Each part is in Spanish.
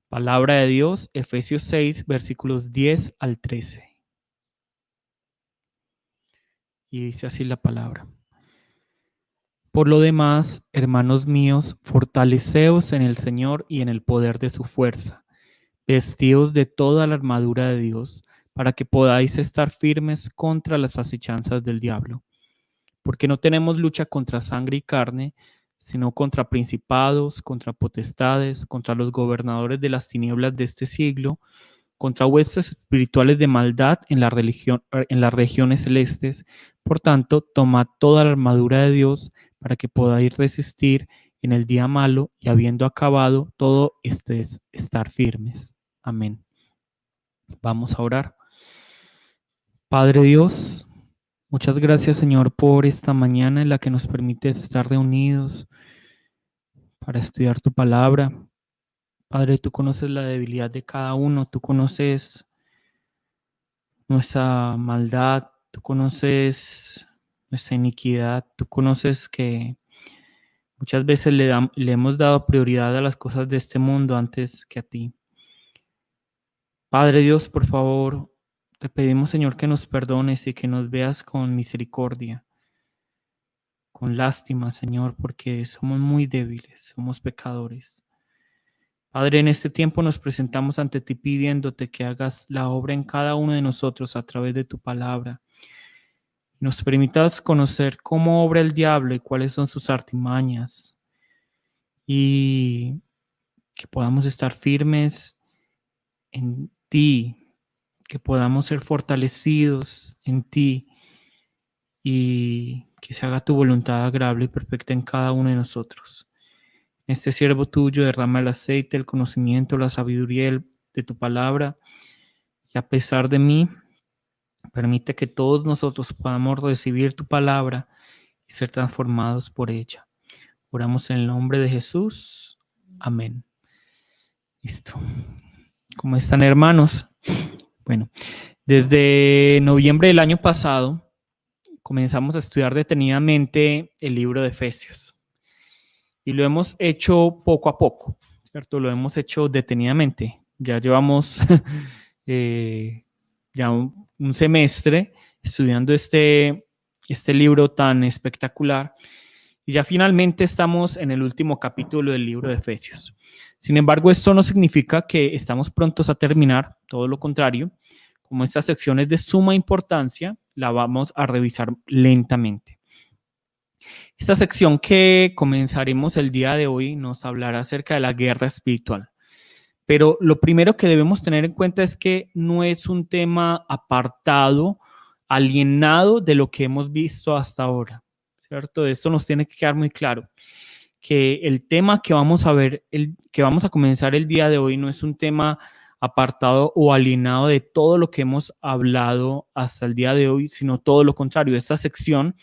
Palabra de Dios, Efesios 6, versículos 10 al 13. Y dice así la palabra. Por lo demás, hermanos míos, fortaleceos en el Señor y en el poder de su fuerza. Vestíos de toda la armadura de Dios, para que podáis estar firmes contra las acechanzas del diablo. Porque no tenemos lucha contra sangre y carne, sino contra principados, contra potestades, contra los gobernadores de las tinieblas de este siglo, contra huestes espirituales de maldad en las regiones celestes. Por tanto, tomad toda la armadura de Dios para que podáis resistir en el día malo y habiendo acabado todo, estar firmes. Amén. Vamos a orar. Padre Dios, muchas gracias, Señor, por esta mañana en la que nos permites estar reunidos para estudiar tu palabra. Padre, tú conoces la debilidad de cada uno, tú conoces nuestra maldad, tú conoces nuestra iniquidad, tú conoces que muchas veces le hemos dado prioridad a las cosas de este mundo antes que a ti. Padre Dios, por favor, te pedimos, Señor, que nos perdones y que nos veas con misericordia, con lástima, Señor, porque somos muy débiles, somos pecadores. Padre, en este tiempo nos presentamos ante ti pidiéndote que hagas la obra en cada uno de nosotros a través de tu palabra. Nos permitas conocer cómo obra el diablo y cuáles son sus artimañas, y que podamos estar firmes en ti, que podamos ser fortalecidos en ti y que se haga tu voluntad agradable y perfecta en cada uno de nosotros. Este siervo tuyo derrama el aceite, el conocimiento, la sabiduría de tu palabra, y a pesar de mí, permite que todos nosotros podamos recibir tu palabra y ser transformados por ella. Oramos en el nombre de Jesús. Amén. Listo. ¿Cómo están, hermanos? Bueno, desde noviembre del año pasado comenzamos a estudiar detenidamente el libro de Efesios. Y lo hemos hecho poco a poco, ¿cierto? Lo hemos hecho detenidamente. Ya llevamos ya un semestre estudiando este libro tan espectacular. Y ya finalmente estamos en el último capítulo del libro de Efesios. Sin embargo, esto no significa que estamos prontos a terminar, todo lo contrario. Como esta sección es de suma importancia, la vamos a revisar lentamente. Esta sección que comenzaremos el día de hoy nos hablará acerca de la guerra espiritual. Pero lo primero que debemos tener en cuenta es que no es un tema apartado, alienado de lo que hemos visto hasta ahora, ¿cierto? Esto nos tiene que quedar muy claro, que el tema que vamos a ver, que vamos a comenzar el día de hoy, no es un tema apartado o alienado de todo lo que hemos hablado hasta el día de hoy, sino todo lo contrario. Esta sección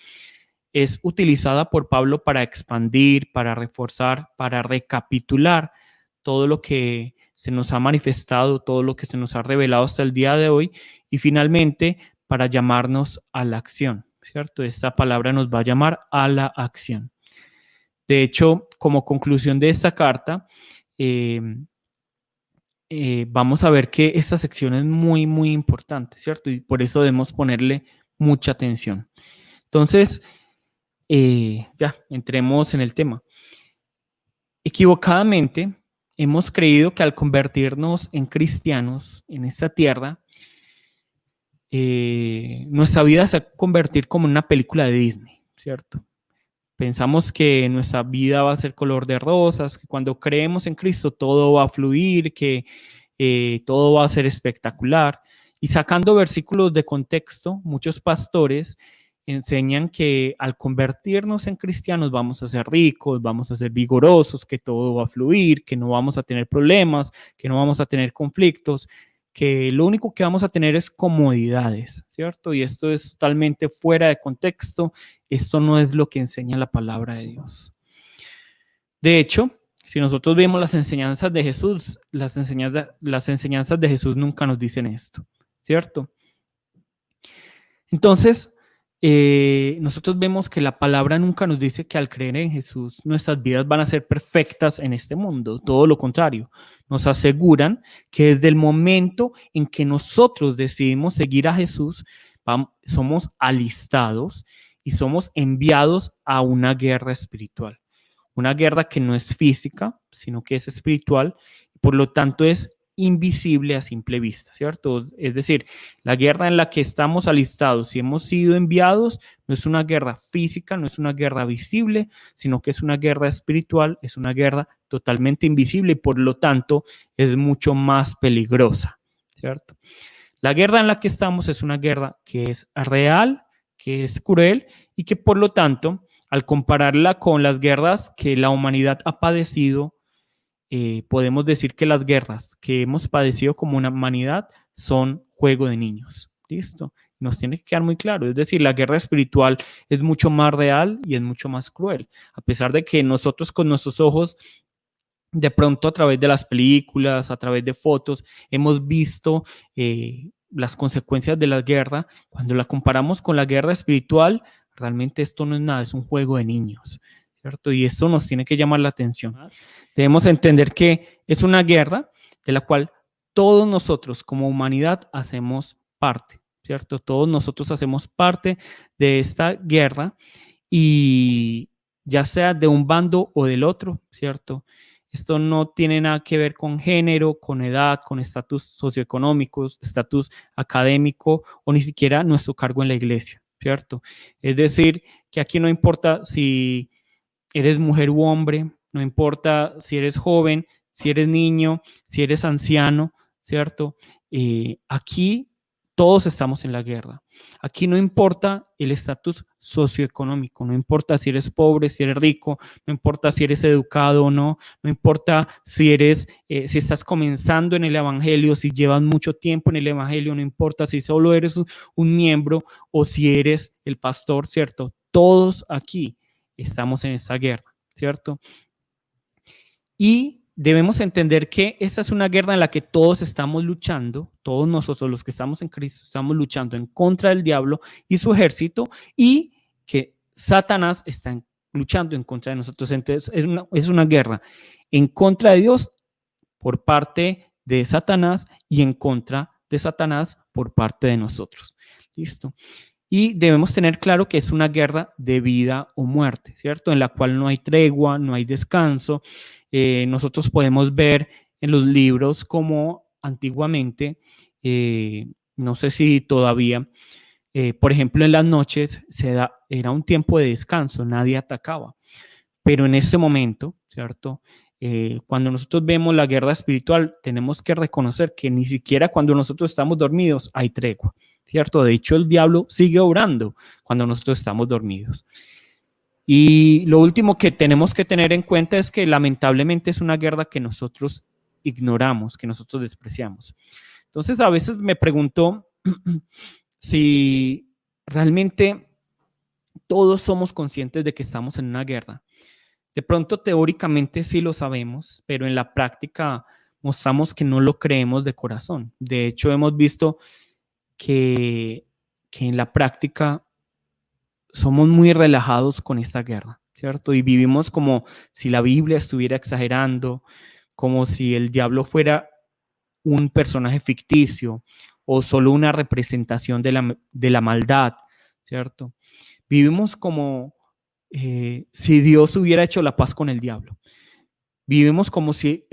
es utilizada por Pablo para expandir, para reforzar, para recapitular todo lo que se nos ha manifestado, todo lo que se nos ha revelado hasta el día de hoy, y finalmente para llamarnos a la acción, ¿cierto? Esta palabra nos va a llamar a la acción. De hecho, como conclusión de esta carta, vamos a ver que esta sección es muy, muy importante, ¿cierto? Y por eso debemos ponerle mucha atención. Entonces, ya, entremos en el tema. Equivocadamente, hemos creído que al convertirnos en cristianos en esta tierra, nuestra vida se va a convertir como en una película de Disney, ¿cierto? Pensamos que nuestra vida va a ser color de rosas, que cuando creemos en Cristo todo va a fluir, que todo va a ser espectacular. Y sacando versículos de contexto, muchos pastores enseñan que al convertirnos en cristianos vamos a ser ricos, vamos a ser vigorosos, que todo va a fluir, que no vamos a tener problemas, que no vamos a tener conflictos, que lo único que vamos a tener es comodidades, ¿cierto? Y esto es totalmente fuera de contexto. Esto no es lo que enseña la palabra de Dios. De hecho, si nosotros vemos las enseñanzas de Jesús, las enseñanzas de Jesús nunca nos dicen esto, ¿cierto? Entonces, nosotros vemos que la palabra nunca nos dice que al creer en Jesús nuestras vidas van a ser perfectas en este mundo, todo lo contrario. nos aseguran que desde el momento en que nosotros decidimos seguir a Jesús, somos alistados y somos enviados a una guerra espiritual. Una guerra que no es física, sino que es espiritual, por lo tanto es invisible a simple vista, ¿cierto? Es decir, la guerra en la que estamos alistados y hemos sido enviados no es una guerra física, no es una guerra visible, sino que es una guerra espiritual, es una guerra totalmente invisible y por lo tanto es mucho más peligrosa, ¿cierto? La guerra en la que estamos es una guerra que es real, que es cruel y que por lo tanto, al compararla con las guerras que la humanidad ha padecido, podemos decir que las guerras que hemos padecido como una humanidad son juego de niños. ¿Listo? Nos tiene que quedar muy claro. Es decir, la guerra espiritual es mucho más real y es mucho más cruel. A pesar de que nosotros con nuestros ojos, de pronto a través de las películas, a través de fotos, hemos visto las consecuencias de la guerra. Cuando la comparamos con la guerra espiritual, realmente esto no es nada, es un juego de niños, ¿cierto? Y esto nos tiene que llamar la atención. Debemos entender que es una guerra de la cual todos nosotros como humanidad hacemos parte, ¿cierto? Todos nosotros hacemos parte de esta guerra y ya sea de un bando o del otro, ¿cierto? Esto no tiene nada que ver con género, con edad, con estatus socioeconómicos, estatus académico o ni siquiera nuestro cargo en la iglesia, ¿cierto? Es decir, que aquí no importa si eres mujer u hombre, no importa si eres joven, si eres niño, si eres anciano, ¿cierto? Aquí todos estamos en la guerra. Aquí no importa el estatus socioeconómico, no importa si eres pobre, si eres rico, no importa si eres educado o no, no importa si si estás comenzando en el evangelio, si llevas mucho tiempo en el evangelio, no importa si solo eres un miembro o si eres el pastor, ¿cierto? Todos aquí estamos en esta guerra, ¿cierto? Y debemos entender que esta es una guerra en la que todos estamos luchando, todos nosotros los que estamos en Cristo estamos luchando en contra del diablo y su ejército y que Satanás está luchando en contra de nosotros. Entonces es una guerra en contra de Dios por parte de Satanás y en contra de Satanás por parte de nosotros. ¿Listo? Y debemos tener claro que es una guerra de vida o muerte, ¿cierto? En la cual no hay tregua, no hay descanso. Nosotros podemos ver en los libros como antiguamente, no sé si todavía, por ejemplo, en las noches era un tiempo de descanso, nadie atacaba. Pero en ese momento, ¿cierto? Cuando nosotros vemos la guerra espiritual, tenemos que reconocer que ni siquiera cuando nosotros estamos dormidos hay tregua, ¿cierto? De hecho, el diablo sigue obrando cuando nosotros estamos dormidos. Y lo último que tenemos que tener en cuenta es que lamentablemente es una guerra que nosotros ignoramos, que nosotros despreciamos. Entonces, a veces me pregunto si realmente todos somos conscientes de que estamos en una guerra. De pronto, teóricamente sí lo sabemos, pero en la práctica mostramos que no lo creemos de corazón. De hecho, hemos visto que en la práctica somos muy relajados con esta guerra, ¿cierto? Y vivimos como si la Biblia estuviera exagerando, como si el diablo fuera un personaje ficticio o solo una representación de la maldad, ¿cierto? Vivimos como si Dios hubiera hecho la paz con el diablo. Vivimos como si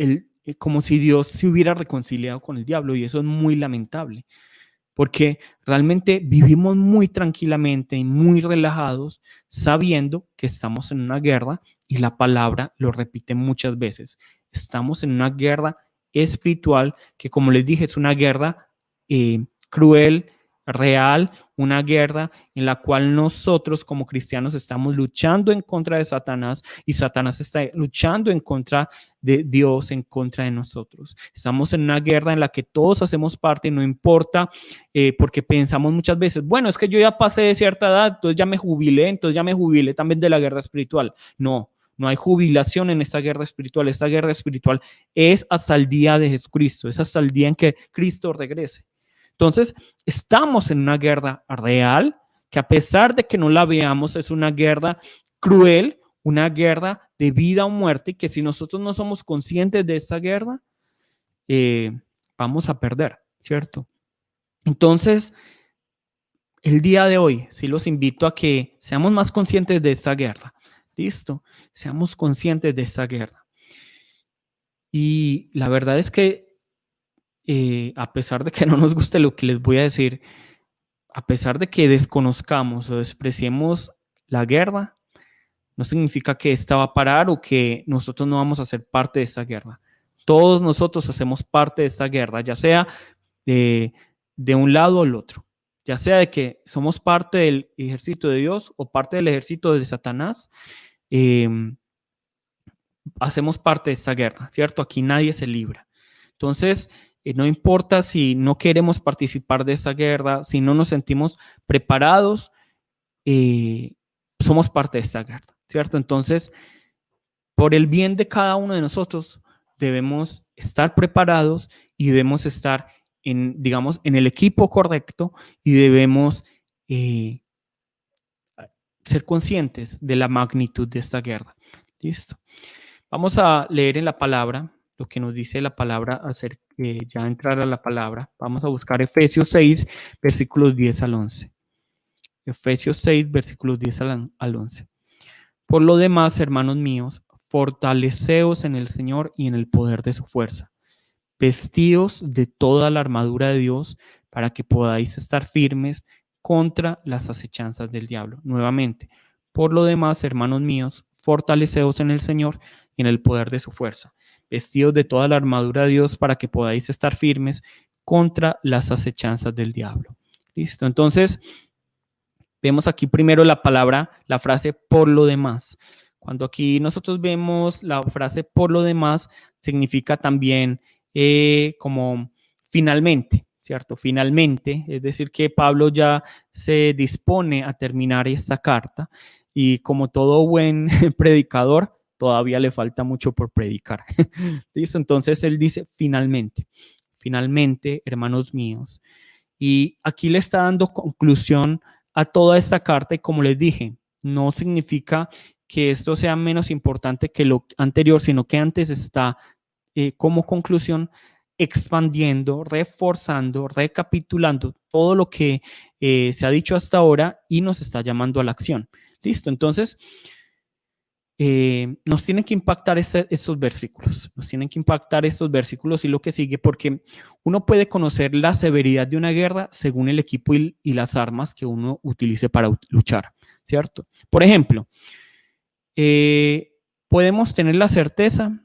Dios se hubiera reconciliado con el diablo y eso es muy lamentable. Porque realmente vivimos muy tranquilamente y muy relajados sabiendo que estamos en una guerra y la palabra lo repite muchas veces. Estamos en una guerra espiritual que, como les dije, es una guerra cruel, real, una guerra en la cual nosotros como cristianos estamos luchando en contra de Satanás y Satanás está luchando en contra de Dios, en contra de nosotros. Estamos en una guerra en la que todos hacemos parte, no importa, porque pensamos muchas veces, bueno, es que yo ya pasé de cierta edad, entonces ya me jubilé también de la guerra espiritual. No. No hay jubilación en esta guerra espiritual. Esta guerra espiritual es hasta el día de Jesucristo, es hasta el día en que Cristo regrese. Entonces, estamos en una guerra real, que a pesar de que no la veamos, es una guerra cruel, una guerra de vida o muerte, que si nosotros no somos conscientes de esa guerra, vamos a perder, ¿cierto? Entonces, el día de hoy, sí los invito a que seamos más conscientes de esta guerra. ¿Listo? Seamos conscientes de esta guerra. Y la verdad es que, a pesar de que no nos guste lo que les voy a decir, a pesar de que desconozcamos o despreciemos la guerra, no significa que esta va a parar o que nosotros no vamos a ser parte de esta guerra. Todos nosotros hacemos parte de esta guerra, ya sea de un lado o el otro, ya sea de que somos parte del ejército de Dios o parte del ejército de Satanás. Hacemos parte de esta guerra, ¿cierto? Aquí nadie se libra. Entonces, no importa si no queremos participar de esta guerra, si no nos sentimos preparados, somos parte de esta guerra, ¿cierto? Entonces, por el bien de cada uno de nosotros, debemos estar preparados y debemos estar digamos, en el equipo correcto y debemos ser conscientes de la magnitud de esta guerra. ¿Listo? Vamos a leer en la palabra lo que nos dice la palabra, ya entrar a la palabra. Vamos a buscar Efesios 6, versículos 10 al 11. Efesios 6, versículos 10 al 11. Por lo demás, hermanos míos, fortaleceos en el Señor y en el poder de su fuerza. Vestidos de toda la armadura de Dios para que podáis estar firmes contra las acechanzas del diablo. Nuevamente, por lo demás, hermanos míos, fortaleceos en el Señor y en el poder de su fuerza. Vestidos de toda la armadura de Dios para que podáis estar firmes contra las acechanzas del diablo. Listo. Entonces, vemos aquí primero la frase por lo demás. Cuando aquí nosotros vemos la frase por lo demás, significa también como finalmente, ¿cierto? Finalmente, es decir, que Pablo ya se dispone a terminar esta carta y como todo buen predicador, todavía le falta mucho por predicar. ¿Listo? Entonces él dice finalmente, hermanos míos. Y aquí le está dando conclusión a toda esta carta y como les dije, no significa que esto sea menos importante que lo anterior, sino que antes está como conclusión expandiendo, reforzando, recapitulando todo lo que se ha dicho hasta ahora y nos está llamando a la acción. Listo, entonces nos tienen que impactar estos versículos, y lo que sigue, porque uno puede conocer la severidad de una guerra según el equipo y las armas que uno utilice para luchar, ¿cierto? Por ejemplo, podemos tener la certeza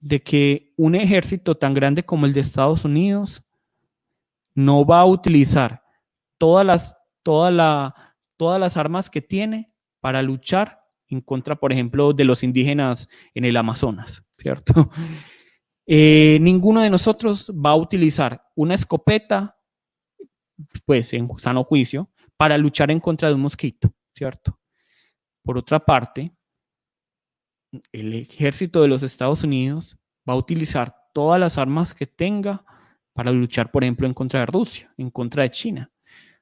de que un ejército tan grande como el de Estados Unidos no va a utilizar todas las armas que tiene para luchar en contra, por ejemplo, de los indígenas en el Amazonas, ¿cierto? Ninguno de nosotros va a utilizar una escopeta, pues en sano juicio, para luchar en contra de un mosquito, ¿cierto? Por otra parte, el ejército de los Estados Unidos va a utilizar todas las armas que tenga para luchar, por ejemplo, en contra de Rusia, en contra de China,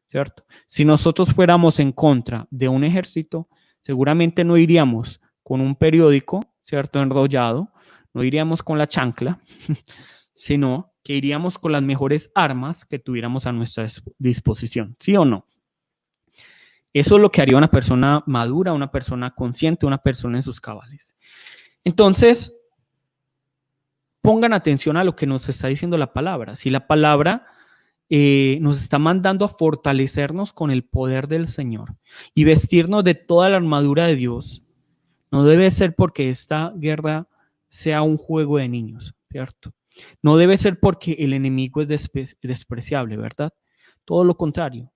¿cierto? Si nosotros fuéramos en contra de un ejército, seguramente no iríamos con un periódico, ¿cierto? Enrollado, no iríamos con la chancla, sino que iríamos con las mejores armas que tuviéramos a nuestra disposición, ¿sí o no? Eso es lo que haría una persona madura, una persona consciente, una persona en sus cabales. Entonces, pongan atención a lo que nos está diciendo la palabra. Si la palabra nos está mandando a fortalecernos con el poder del Señor y vestirnos de toda la armadura de Dios, no debe ser porque esta guerra sea un juego de niños, ¿cierto? No debe ser porque el enemigo es despreciable, ¿verdad? Todo lo contrario.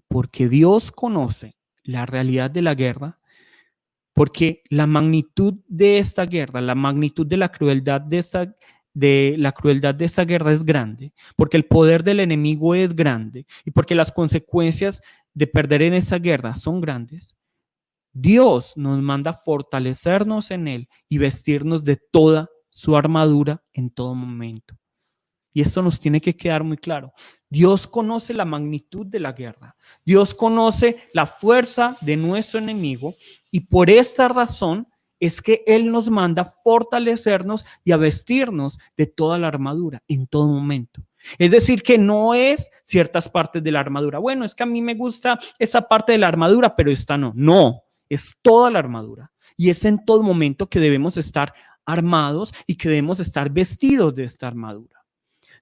Porque Dios conoce la realidad de la guerra, porque la magnitud de esta guerra, la magnitud de la crueldad de esta guerra es grande, porque el poder del enemigo es grande y porque las consecuencias de perder en esta guerra son grandes. Dios nos manda fortalecernos en él y vestirnos de toda su armadura en todo momento. Y esto nos tiene que quedar muy claro. Dios conoce la magnitud de la guerra. Dios conoce la fuerza de nuestro enemigo y por esta razón es que Él nos manda a fortalecernos y a vestirnos de toda la armadura en todo momento. Es decir, que no es ciertas partes de la armadura. Bueno, es que a mí me gusta esta parte de la armadura, pero esta no. No, es toda la armadura. Y es en todo momento que debemos estar armados y que debemos estar vestidos de esta armadura.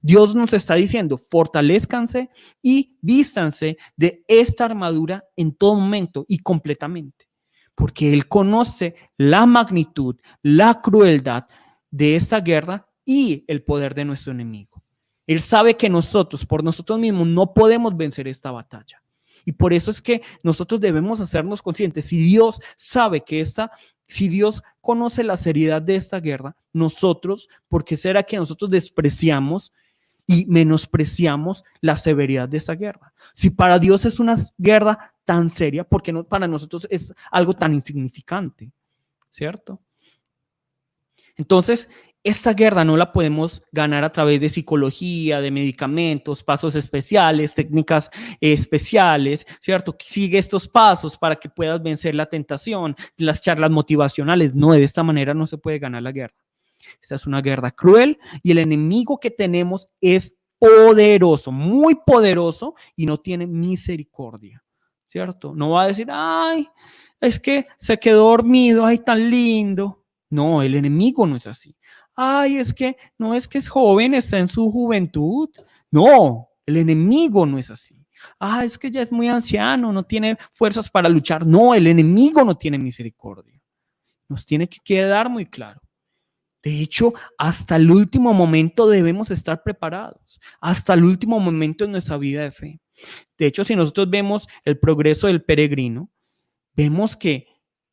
Dios nos está diciendo, fortalezcanse y vístanse de esta armadura en todo momento y completamente, porque Él conoce la magnitud, la crueldad de esta guerra y el poder de nuestro enemigo. Él sabe que nosotros, por nosotros mismos, no podemos vencer esta batalla. Y por eso es que nosotros debemos hacernos conscientes. Si Dios sabe que si Dios conoce la seriedad de esta guerra, nosotros, ¿por qué será que nosotros despreciamos y menospreciamos la severidad de esta guerra? Si para Dios es una guerra tan seria, ¿por qué no para nosotros es algo tan insignificante? ¿Cierto? Entonces, esta guerra no la podemos ganar a través de psicología, de medicamentos, pasos especiales, técnicas especiales, ¿cierto? Sigue estos pasos para que puedas vencer la tentación, las charlas motivacionales. No, de esta manera no se puede ganar la guerra. Esta es una guerra cruel y el enemigo que tenemos es poderoso, muy poderoso y no tiene misericordia, ¿cierto? No va a decir, ay, es que se quedó dormido, ay, tan lindo. No, el enemigo no es así. Ay, es que no es que es joven, está en su juventud. No, el enemigo no es así. Ah, es que ya es muy anciano, no tiene fuerzas para luchar. No, el enemigo no tiene misericordia. Nos tiene que quedar muy claro. De hecho, hasta el último momento debemos estar preparados, hasta el último momento en nuestra vida de fe. De hecho, si nosotros vemos el progreso del peregrino, vemos que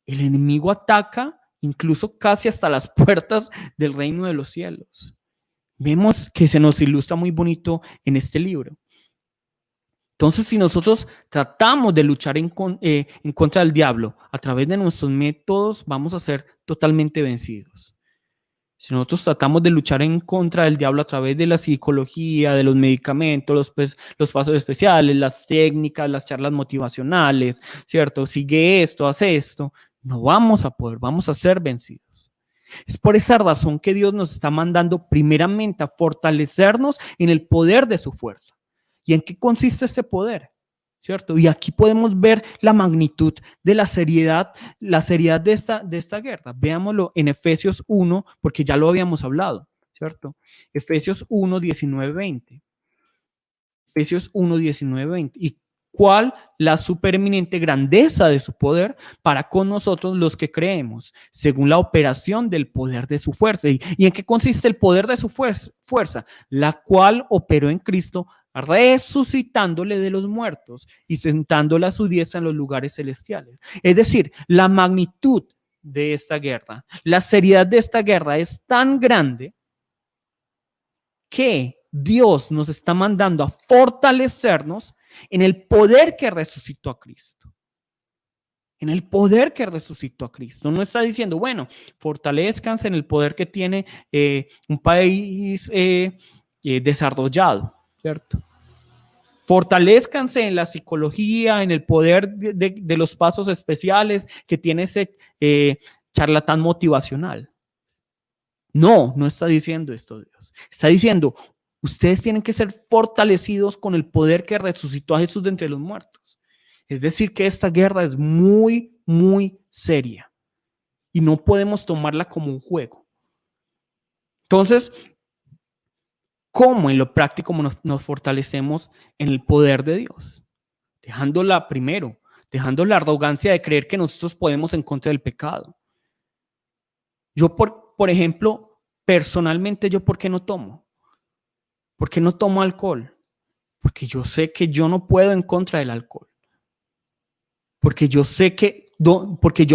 el enemigo ataca incluso casi hasta las puertas del reino de los cielos. Vemos que se nos ilustra muy bonito en este libro. Entonces, si nosotros tratamos de luchar en contra del diablo a través de nuestros métodos, vamos a ser totalmente vencidos. Si nosotros tratamos de luchar en contra del diablo a través de la psicología, de los medicamentos, los pasos especiales, las técnicas, las charlas motivacionales, ¿cierto? Sigue esto, hace esto, no vamos a poder, vamos a ser vencidos. Es por esa razón que Dios nos está mandando primeramente a fortalecernos en el poder de su fuerza. ¿Y en qué consiste ese poder? ¿Cierto? Y aquí podemos ver la magnitud de la seriedad de esta guerra. Veámoslo en Efesios 1, porque ya lo habíamos hablado, ¿cierto? Efesios 1, 19, 20. Efesios 1, 19, 20. ¿Y cuál la supereminente grandeza de su poder para con nosotros los que creemos, según la operación del poder de su fuerza? ¿Y en qué consiste el poder de su fuerza? La cual operó en Cristo, resucitándole de los muertos y sentándole a su diestra en los lugares celestiales. Es decir, la magnitud de esta guerra, la seriedad de esta guerra es tan grande que Dios nos está mandando a fortalecernos en el poder que resucitó a Cristo. En el poder que resucitó a Cristo. No está diciendo, bueno, fortalezcanse en el poder que tiene un país desarrollado, ¿cierto? Fortalezcanse en la psicología, en el poder de los pasos especiales que tiene ese charlatán motivacional. No, no está diciendo esto Dios. Está diciendo, ustedes tienen que ser fortalecidos con el poder que resucitó a Jesús de entre los muertos. Es decir, que esta guerra es muy, muy seria y no podemos tomarla como un juego. Entonces, ¿cómo en lo práctico nos fortalecemos en el poder de Dios? Dejando la arrogancia de creer que nosotros podemos en contra del pecado. Yo, por ejemplo, personalmente, ¿yo por qué no tomo? ¿Por qué no tomo alcohol? Porque yo sé que yo no puedo en contra del alcohol. Porque yo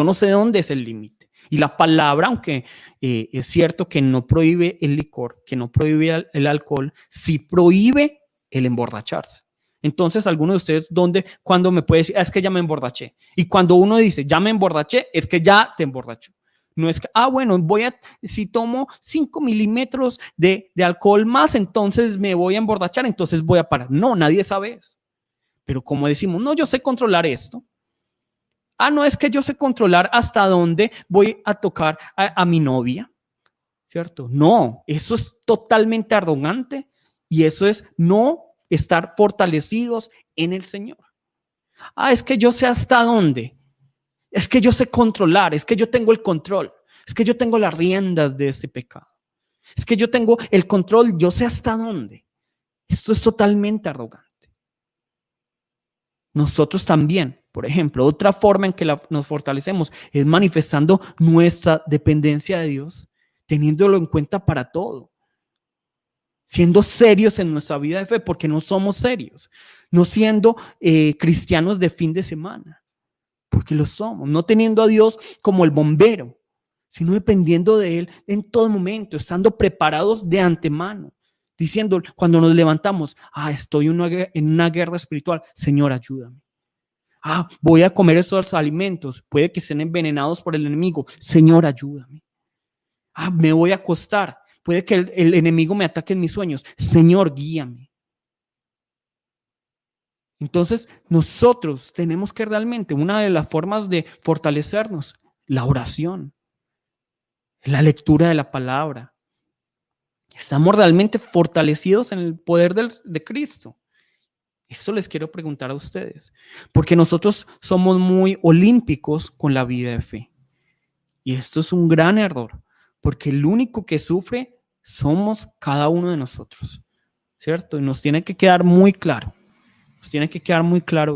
no sé dónde es el límite. Y la palabra, aunque es cierto que no prohíbe el licor, que no prohíbe el alcohol, sí prohíbe el emborracharse. Entonces, alguno de ustedes, cuando me puede decir, es que ya me emborraché? Y cuando uno dice, ya me emborraché, es que ya se emborrachó. No es que, bueno, si tomo 5 milímetros de alcohol más, entonces me voy a emborrachar, entonces voy a parar. No, nadie sabe eso. Pero como decimos, no, yo sé controlar esto. No, es que yo sé controlar hasta dónde voy a tocar a mi novia, ¿cierto? No, eso es totalmente arrogante y eso es no estar fortalecidos en el Señor. Es que yo sé hasta dónde. Es que yo sé controlar, es que yo tengo el control, es que yo tengo las riendas de este pecado. Es que yo tengo el control, yo sé hasta dónde. Esto es totalmente arrogante. Nosotros también, por ejemplo, otra forma en que nos fortalecemos es manifestando nuestra dependencia de Dios, teniéndolo en cuenta para todo, siendo serios en nuestra vida de fe, porque no somos serios, no siendo cristianos de fin de semana, porque lo somos, no teniendo a Dios como el bombero, sino dependiendo de Él en todo momento, estando preparados de antemano, diciendo cuando nos levantamos, estoy en una guerra espiritual, Señor, ayúdame. Voy a comer estos alimentos, puede que estén envenenados por el enemigo, Señor, ayúdame. Me voy a acostar, puede que el enemigo me ataque en mis sueños, Señor, guíame. Entonces, nosotros tenemos que realmente, una de las formas de fortalecernos, la oración, la lectura de la palabra. Estamos realmente fortalecidos en el poder de Cristo. Esto les quiero preguntar a ustedes, porque nosotros somos muy olímpicos con la vida de fe. Y esto es un gran error, porque el único que sufre somos cada uno de nosotros, ¿cierto? Y nos tiene que quedar muy claro,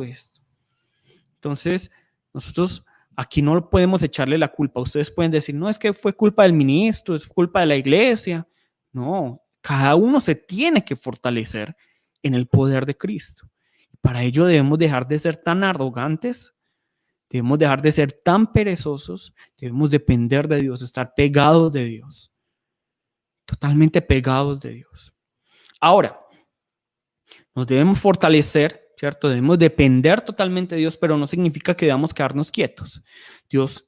esto. Entonces, nosotros aquí no podemos echarle la culpa. Ustedes pueden decir, no, es que fue culpa del ministro, es culpa de la iglesia. No, cada uno se tiene que fortalecer en el poder de Cristo. Para ello debemos dejar de ser tan arrogantes, debemos dejar de ser tan perezosos, debemos depender de Dios, estar pegados de Dios, totalmente pegados de Dios. Ahora, nos debemos fortalecer, ¿cierto? Debemos depender totalmente de Dios, pero no significa que debamos quedarnos quietos. Dios,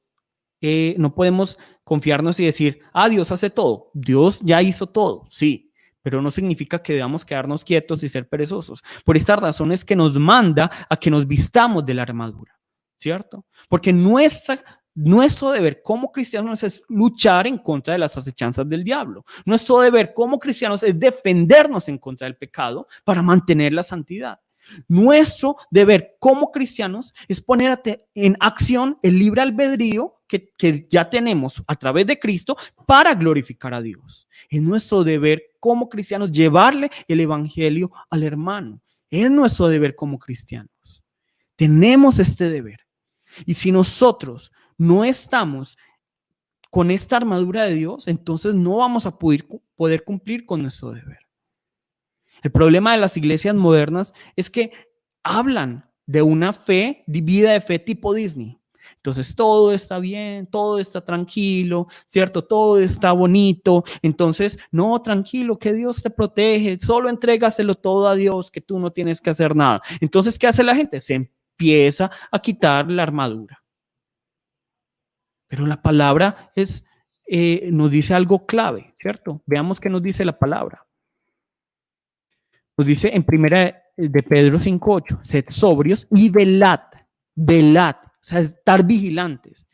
no podemos confiarnos y decir, Dios hace todo. Dios ya hizo todo, sí, pero no significa que debamos quedarnos quietos y ser perezosos. Por esta razón es que nos manda a que nos vistamos de la armadura, ¿cierto? Porque nuestro deber como cristianos es luchar en contra de las acechanzas del diablo. Nuestro deber como cristianos es defendernos en contra del pecado para mantener la santidad. Nuestro deber como cristianos es poner en acción el libre albedrío que ya tenemos a través de Cristo para glorificar a Dios. Es nuestro deber como cristianos llevarle el evangelio al hermano. Es nuestro deber como cristianos. Tenemos este deber. Y si nosotros no estamos con esta armadura de Dios, entonces no vamos a poder cumplir con nuestro deber. El problema de las iglesias modernas es que hablan de una fe, vida de fe tipo Disney. Entonces todo está bien, todo está tranquilo, ¿cierto? Todo está bonito. Entonces, no, tranquilo, que Dios te protege, solo entrégaselo todo a Dios, que tú no tienes que hacer nada. Entonces, ¿qué hace la gente? Se empieza a quitar la armadura. Pero la palabra nos dice algo clave, ¿cierto? Veamos qué nos dice la palabra. Nos dice en primera de Pedro 5:8, sed sobrios y velad, o sea, estar vigilantes,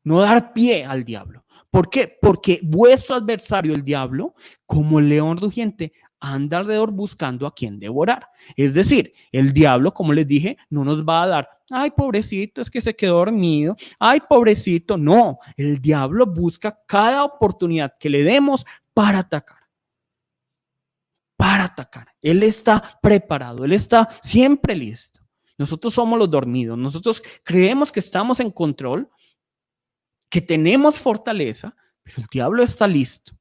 no dar pie al diablo. ¿Por qué? Porque vuestro adversario, el diablo, como león rugiente, anda alrededor buscando a quien devorar. Es decir, el diablo, como les dije, no nos va a dar, ay, pobrecito, es que se quedó dormido, ay, pobrecito. No, el diablo busca cada oportunidad que le demos para atacar. Él está preparado, Él está siempre listo. Nosotros somos los dormidos, nosotros creemos que estamos en control, que tenemos fortaleza, pero el diablo está listo.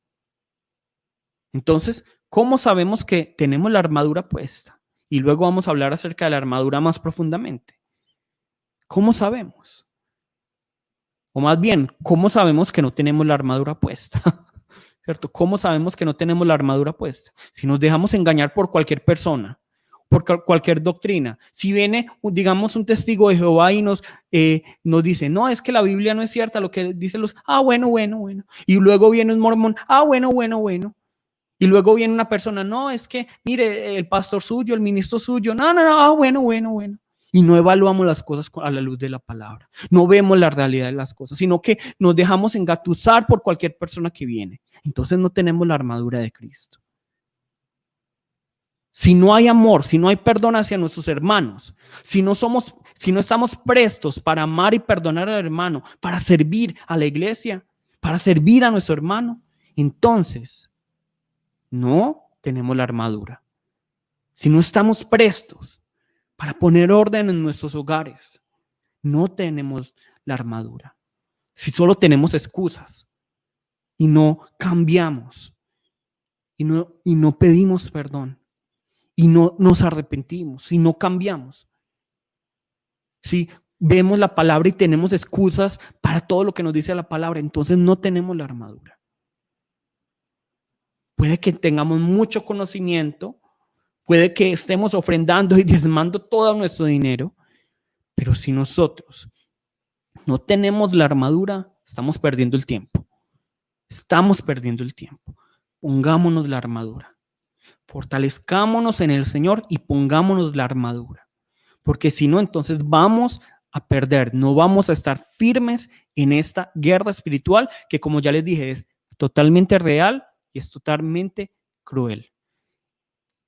Entonces, ¿cómo sabemos que tenemos la armadura puesta? Y luego vamos a hablar acerca de la armadura más profundamente. ¿Cómo sabemos? O más bien, ¿cómo sabemos que no tenemos la armadura puesta? ¿Cierto? ¿Cómo sabemos que no tenemos la armadura puesta? Si nos dejamos engañar por cualquier persona, por cualquier doctrina. Si viene, digamos, un testigo de Jehová y nos dice, no, es que la Biblia no es cierta, lo que dicen bueno. Y luego viene un mormón, bueno. Y luego viene una persona, no, es que, mire, el pastor suyo, el ministro suyo, no, bueno. Y no evaluamos las cosas a la luz de la palabra. No vemos la realidad de las cosas, sino que nos dejamos engatusar por cualquier persona que viene. Entonces no tenemos la armadura de Cristo. Si no hay amor, si no hay perdón hacia nuestros hermanos, si no estamos prestos para amar y perdonar al hermano, para servir a la iglesia, para servir a nuestro hermano, entonces no tenemos la armadura. Si no estamos prestos para poner orden en nuestros hogares, no tenemos la armadura. Si solo tenemos excusas y no cambiamos y no pedimos perdón y no nos arrepentimos y no cambiamos, si vemos la palabra y tenemos excusas para todo lo que nos dice la palabra, entonces no tenemos la armadura. Puede que tengamos mucho conocimiento, puede que estemos ofrendando y diezmando todo nuestro dinero, pero si nosotros no tenemos la armadura, estamos perdiendo el tiempo. Estamos perdiendo el tiempo. Pongámonos la armadura. Fortalezcámonos en el Señor y pongámonos la armadura. Porque si no, entonces vamos a perder. No vamos a estar firmes en esta guerra espiritual que, como ya les dije, es totalmente real y es totalmente cruel.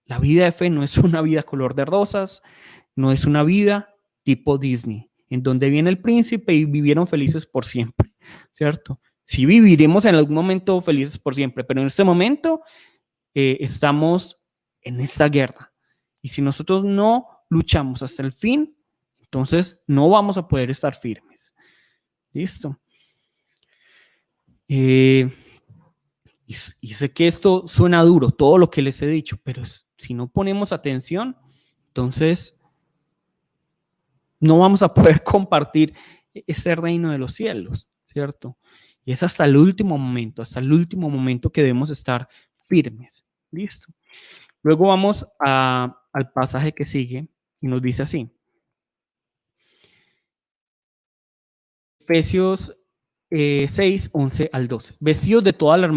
La vida de fe no es una vida color de rosas, no es una vida tipo Disney, en donde viene el príncipe y vivieron felices por siempre, ¿cierto? Sí viviremos en algún momento felices por siempre, pero en este momento estamos en esta guerra. Y si nosotros no luchamos hasta el fin, entonces no vamos a poder estar firmes. ¿Listo? Y sé que esto suena duro, todo lo que les he dicho, pero si no ponemos atención, entonces no vamos a poder compartir ese reino de los cielos, ¿cierto? Y es hasta el último momento que debemos estar firmes. ¿Listo? Luego vamos al pasaje que sigue y nos dice así. Efesios 6, 11 al 12. Vestidos de toda la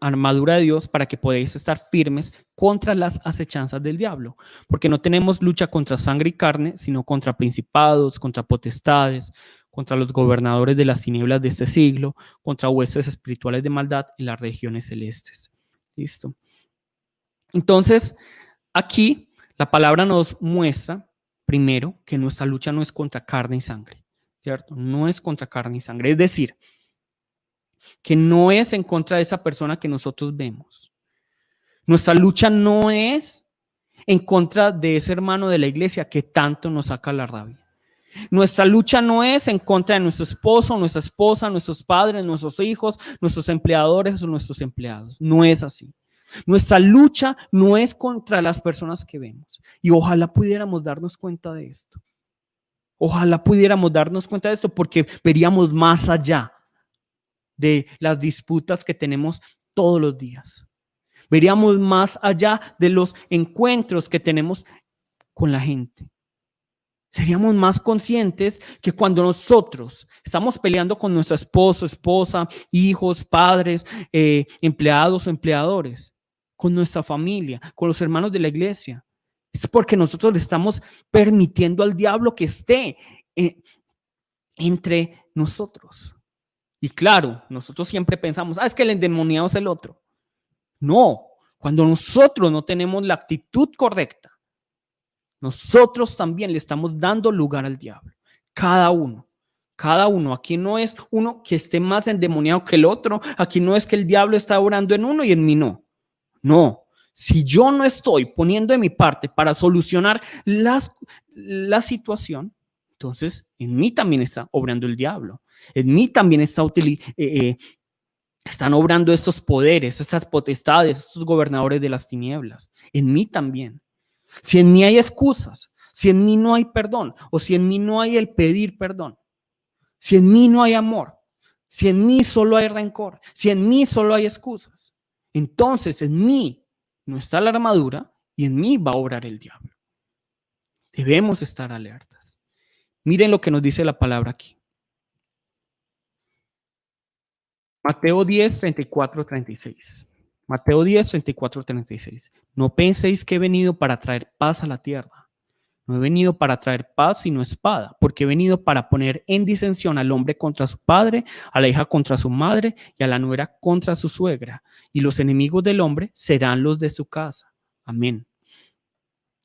armadura de Dios para que podáis estar firmes contra las acechanzas del diablo. Porque no tenemos lucha contra sangre y carne, sino contra principados, contra potestades, contra los gobernadores de las tinieblas de este siglo, contra huestes espirituales de maldad en las regiones celestes. ¿Listo? Entonces, aquí la palabra nos muestra, primero, que nuestra lucha no es contra carne y sangre, ¿cierto? No es contra carne y sangre. Es decir, que no es en contra de esa persona que nosotros vemos. Nuestra lucha no es en contra de ese hermano de la iglesia que tanto nos saca la rabia. Nuestra lucha no es en contra de nuestro esposo, nuestra esposa, nuestros padres, nuestros hijos, nuestros empleadores o nuestros empleados. No es así. Nuestra lucha no es contra las personas que vemos. Y ojalá pudiéramos darnos cuenta de esto. Ojalá pudiéramos darnos cuenta de esto porque veríamos más allá de las disputas que tenemos todos los días. Veríamos más allá de los encuentros que tenemos con la gente. Seríamos más conscientes que cuando nosotros estamos peleando con nuestro esposo, esposa, hijos, padres, empleados o empleadores, con nuestra familia, con los hermanos de la iglesia, es porque nosotros le estamos permitiendo al diablo que esté entre nosotros. Y claro, nosotros siempre pensamos, es que el endemoniado es el otro. No, cuando nosotros no tenemos la actitud correcta, nosotros también le estamos dando lugar al diablo. Cada uno. Aquí no es uno que esté más endemoniado que el otro. Aquí no es que el diablo está orando en uno y en mí no. No. Si yo no estoy poniendo de mi parte para solucionar la situación, entonces en mí también está obrando el diablo. En mí también están obrando estos poderes, estas potestades, estos gobernadores de las tinieblas. En mí también. Si en mí hay excusas, si en mí no hay perdón, o si en mí no hay el pedir perdón, si en mí no hay amor, si en mí solo hay rencor, si en mí solo hay excusas, entonces en mí no está la armadura y en mí va a obrar el diablo. Debemos estar alertas. Miren lo que nos dice la palabra aquí. Mateo 10, 34, 36. Mateo 10, 34, 36. No penséis que he venido para traer paz a la tierra. No he venido para traer paz, sino espada, porque he venido para poner en disensión al hombre contra su padre, a la hija contra su madre y a la nuera contra su suegra. Y los enemigos del hombre serán los de su casa. Amén.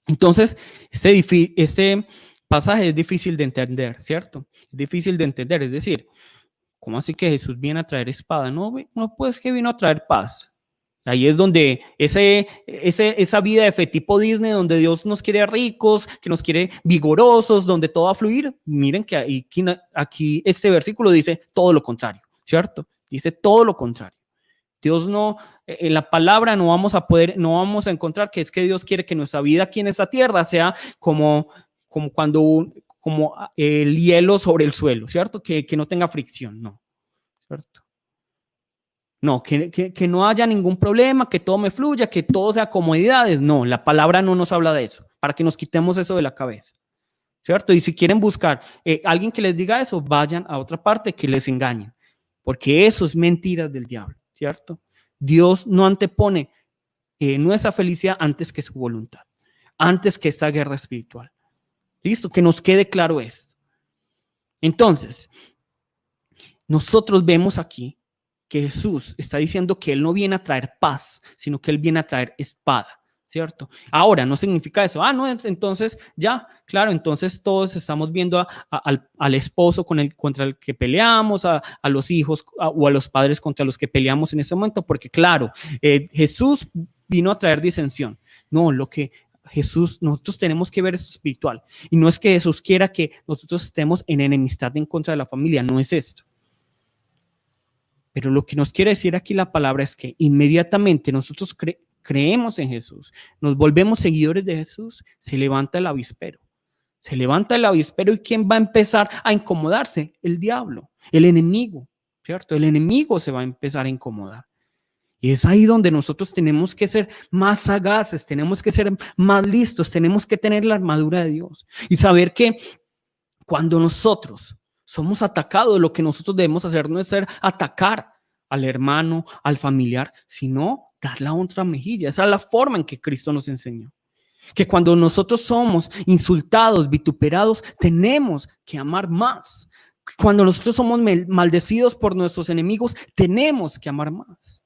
Entonces, este pasaje es difícil de entender, ¿cierto? Es difícil de entender, es decir, ¿cómo así que Jesús viene a traer espada? No, no, pues que vino a traer paz. Ahí es donde esa vida de fe tipo Disney, donde Dios nos quiere ricos, que nos quiere vigorosos, donde todo va a fluir. Miren que aquí este versículo dice todo lo contrario, ¿cierto? Dice todo lo contrario. Dios no, en la palabra no vamos a encontrar que es que Dios quiere que nuestra vida aquí en esta tierra sea como el hielo sobre el suelo, ¿cierto? Que no tenga fricción, no, ¿cierto? No, que no haya ningún problema, que todo me fluya, que todo sea comodidades. No, la palabra no nos habla de eso, para que nos quitemos eso de la cabeza, ¿cierto? Y si quieren buscar alguien que les diga eso, vayan a otra parte que les engañen, porque eso es mentiras del diablo, ¿cierto? Dios no antepone nuestra felicidad antes que su voluntad, antes que esta guerra espiritual. ¿Listo? Que nos quede claro esto. Entonces, nosotros vemos aquí que Jesús está diciendo que Él no viene a traer paz, sino que Él viene a traer espada, ¿cierto? Ahora, no significa eso. No, entonces ya, claro, entonces todos estamos viendo al esposo contra el que peleamos, a los hijos o a los padres contra los que peleamos en ese momento, porque claro, Jesús vino a traer disensión. No, lo que nosotros tenemos que ver es espiritual. Y no es que Jesús quiera que nosotros estemos en enemistad en contra de la familia, no es esto. Pero lo que nos quiere decir aquí la palabra es que inmediatamente nosotros creemos en Jesús, nos volvemos seguidores de Jesús, se levanta el avispero. Se levanta el avispero y ¿quién va a empezar a incomodarse? El diablo, el enemigo, ¿cierto? El enemigo se va a empezar a incomodar. Y es ahí donde nosotros tenemos que ser más sagaces, tenemos que ser más listos, tenemos que tener la armadura de Dios y saber que cuando nosotros somos atacados, lo que nosotros debemos hacer no es atacar al hermano, al familiar, sino dar la otra mejilla. Esa es la forma en que Cristo nos enseñó. Que cuando nosotros somos insultados, vituperados, tenemos que amar más. Cuando nosotros somos maldecidos por nuestros enemigos, tenemos que amar más.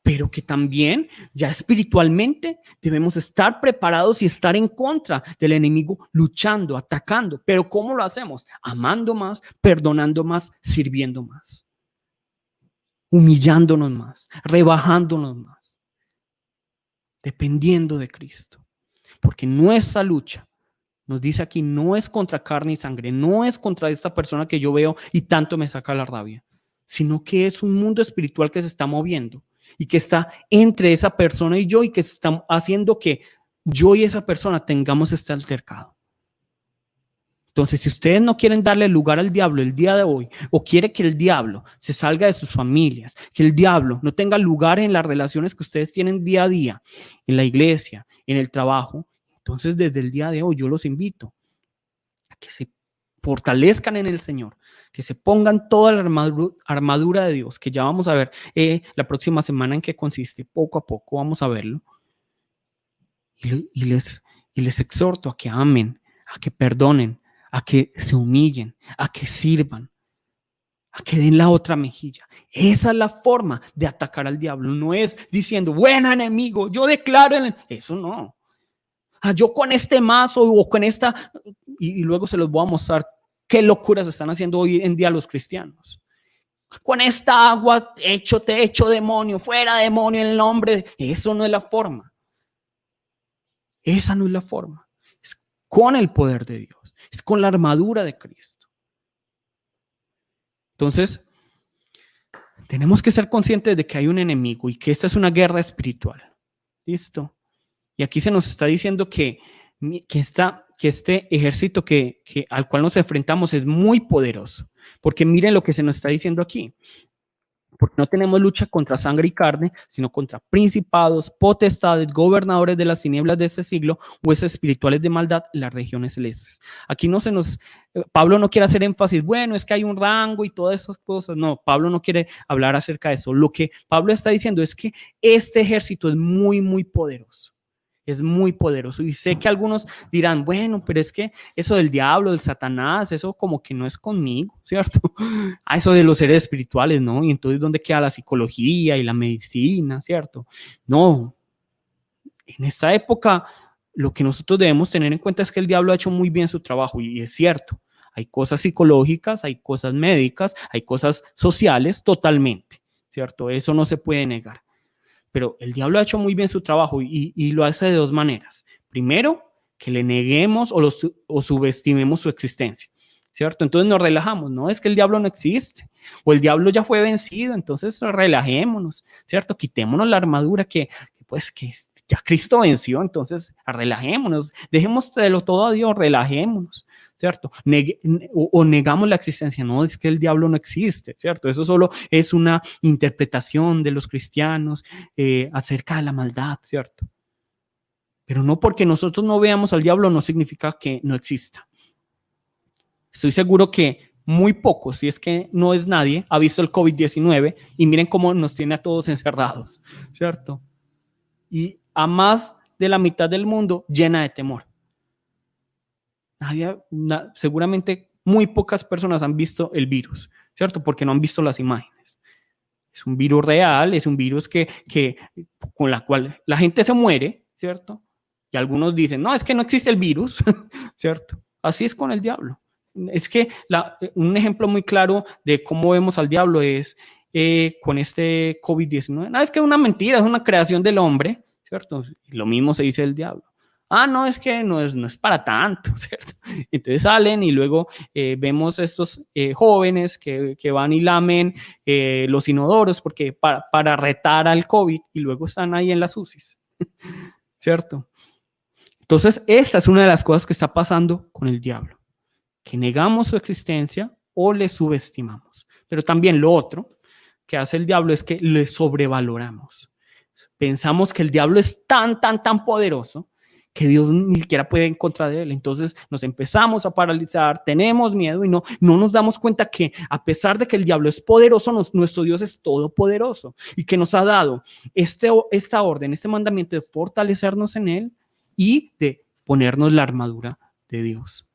Pero que también ya espiritualmente debemos estar preparados y estar en contra del enemigo, luchando, atacando. Pero ¿cómo lo hacemos? Amando más, perdonando más, sirviendo más, humillándonos más, rebajándonos más, dependiendo de Cristo. Porque nuestra lucha, nos dice aquí, no es contra carne y sangre, no es contra esta persona que yo veo y tanto me saca la rabia, sino que es un mundo espiritual que se está moviendo y que está entre esa persona y yo y que se está haciendo que yo y esa persona tengamos este altercado. Entonces, si ustedes no quieren darle lugar al diablo el día de hoy, o quiere que el diablo se salga de sus familias, que el diablo no tenga lugar en las relaciones que ustedes tienen día a día, en la iglesia, en el trabajo, entonces desde el día de hoy yo los invito a que se fortalezcan en el Señor, que se pongan toda la armadura de Dios, que ya vamos a ver la próxima semana en qué consiste, poco a poco vamos a verlo. Y les exhorto a que amen, a que perdonen, a que se humillen, a que sirvan, a que den la otra mejilla. Esa es la forma de atacar al diablo. No es diciendo, buen enemigo, yo declaro, eso no. Yo con este mazo o con esta, y luego se los voy a mostrar qué locuras están haciendo hoy en día los cristianos. Con esta agua te echo demonio, fuera demonio en el nombre. Eso no es la forma. Esa no es la forma. Es con el poder de Dios. Es con la armadura de Cristo. Entonces, tenemos que ser conscientes de que hay un enemigo y que esta es una guerra espiritual. ¿Listo? Y aquí se nos está diciendo que este ejército al cual nos enfrentamos es muy poderoso. Porque miren lo que se nos está diciendo aquí. Porque no tenemos lucha contra sangre y carne, sino contra principados, potestades, gobernadores de las tinieblas de este siglo, huestes espirituales de maldad en las regiones celestes. Aquí Pablo no quiere hacer énfasis, bueno, es que hay un rango y todas esas cosas. No, Pablo no quiere hablar acerca de eso. Lo que Pablo está diciendo es que este ejército es muy, muy poderoso. Es muy poderoso. Y sé que algunos dirán, bueno, pero es que eso del diablo, del Satanás, eso como que no es conmigo, ¿cierto? Ah, eso de los seres espirituales, ¿no? Y entonces, ¿dónde queda la psicología y la medicina, ¿cierto? No, en esta época lo que nosotros debemos tener en cuenta es que el diablo ha hecho muy bien su trabajo y es cierto. Hay cosas psicológicas, hay cosas médicas, hay cosas sociales totalmente, ¿cierto? Eso no se puede negar. Pero el diablo ha hecho muy bien su trabajo y lo hace de dos maneras. Primero, que le neguemos o subestimemos su existencia, ¿cierto? Entonces nos relajamos, no es que el diablo no existe o el diablo ya fue vencido, entonces relajémonos, ¿cierto? Quitémonos la armadura pues que ya Cristo venció, entonces relajémonos, dejémoslo todo a Dios, relajémonos, ¿cierto? O negamos la existencia, no, es que el diablo no existe, ¿cierto? Eso solo es una interpretación de los cristianos acerca de la maldad, ¿cierto? Pero no porque nosotros no veamos al diablo no significa que no exista. Estoy seguro que muy pocos, si es que no es nadie, ha visto el COVID-19 y miren cómo nos tiene a todos encerrados, ¿cierto? Y a más de la mitad del mundo llena de temor. Seguramente muy pocas personas han visto el virus, ¿cierto? Porque no han visto las imágenes. Es un virus real, es un virus con la cual la gente se muere, ¿cierto? Y algunos dicen, no, es que no existe el virus, ¿cierto? Así es con el diablo. Es que un ejemplo muy claro de cómo vemos al diablo es con este COVID-19. No, es que es una mentira, es una creación del hombre, ¿cierto? Y lo mismo se dice del diablo. Ah, no, es que no es para tanto, ¿cierto? Entonces salen y luego vemos estos jóvenes que van y lamen los inodoros porque para retar al COVID y luego están ahí en las UCIs, ¿cierto? Entonces, esta es una de las cosas que está pasando con el diablo, que negamos su existencia o le subestimamos. Pero también lo otro que hace el diablo es que le sobrevaloramos. Pensamos que el diablo es tan poderoso que Dios ni siquiera puede en contra de él. Entonces nos empezamos a paralizar, tenemos miedo y no nos damos cuenta que a pesar de que el diablo es poderoso, nuestro Dios es todopoderoso y que nos ha dado esta orden, este mandamiento de fortalecernos en él y de ponernos la armadura de Dios,